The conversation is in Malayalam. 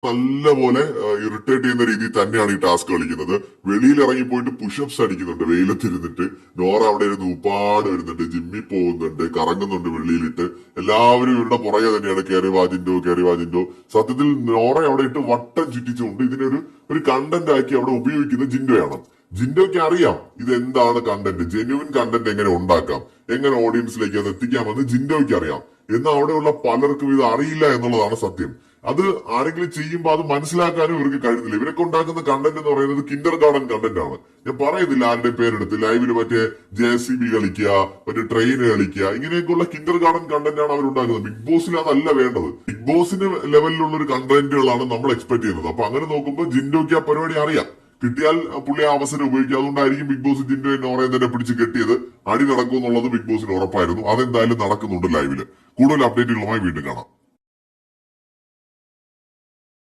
നല്ലപോലെ ഇറിറ്റേറ്റ് ചെയ്യുന്ന രീതിയിൽ തന്നെയാണ് ഈ ടാസ്ക് കളിക്കുന്നത്. വെളിയിൽ ഇറങ്ങിപ്പോയിട്ട് പുഷപ്സ് അടിക്കുന്നുണ്ട് വെയിലത്തിരുന്നിട്ട്. നോറ അവിടെ ഇരുന്ന് ഉപ്പാട് വരുന്നുണ്ട്, ജിമ്മിൽ പോകുന്നുണ്ട്, കറങ്ങുന്നുണ്ട് വെളിയിലിട്ട്. എല്ലാവരും ഇവരുടെ പുറകെ തന്നെയാണ് കയറി വാജിൻഡോ. സത്യത്തിൽ നോറ അവിടെ ഇട്ട് വട്ടം ചുറ്റിച്ചുകൊണ്ട് ഇതിനൊരു കണ്ടന്റ് ആക്കി അവിടെ ഉപയോഗിക്കുന്ന ജിൻഡോയാണ്. ജിൻഡോയ്ക്ക് അറിയാം ഇത് എന്താണ് കണ്ടന്റ്, ജെന്യുവിൻ കണ്ടന്റ് എങ്ങനെ ഉണ്ടാക്കാം, എങ്ങനെ ഓഡിയൻസിലേക്ക് അത് എത്തിക്കാമെന്ന് ജിൻഡോയ്ക്ക് അറിയാം. എന്നാൽ അവിടെയുള്ള പലർക്കും ഇത് അറിയില്ല എന്നുള്ളതാണ് സത്യം. അത് ആരെങ്കിലും ചെയ്യുമ്പോൾ അത് മനസ്സിലാക്കാനും ഇവർക്ക് കഴിയുന്നില്ല. ഇവരൊക്കെ ഉണ്ടാക്കുന്ന കണ്ടന്റ് എന്ന് പറയുന്നത് കിൻഡർ ഗാർഡൻ കണ്ടന്റ് ആണ്. ഞാൻ പറയുന്നില്ല ആരുടെയും പേരെടുത്ത്. ലൈവില് മറ്റേ JCB കളിക്കുക, മറ്റേ ട്രെയിൻ കളിക്കുക, ഇങ്ങനെയൊക്കെയുള്ള കിൻഡർ ഗാർഡൻ കണ്ടന്റ് ആണ് അവരുണ്ടാക്കുന്നത്. ബിഗ് ബോസിൽ അതല്ല വേണ്ടത്. ബിഗ് ബോസിന് ലെവലിലുള്ള ഒരു കണ്ടന്റുകളാണ് നമ്മൾ എക്സ്പെക്ട് ചെയ്യുന്നത്. അപ്പൊ അങ്ങനെ നോക്കുമ്പോൾ ജിൻഡോയ്ക്ക് ആ പരിപാടി അറിയാം. കിട്ടിയാൽ പുള്ളി ആ അവസരം ഉപയോഗിക്കുക. അതുകൊണ്ടായിരിക്കും ബിഗ് ബോസ് ജിൻഡോ നോറയെ തന്നെ പിടിച്ച് കെട്ടിയത്. അടി നടക്കും എന്നുള്ളത് ബിഗ് ബോസിന് ഉറപ്പായിരുന്നു. അതെന്തായാലും നടക്കുന്നുണ്ട് ലൈവില്. കൂടുതൽ അപ്ഡേറ്റുകളുമായി വീണ്ടും കാണാം.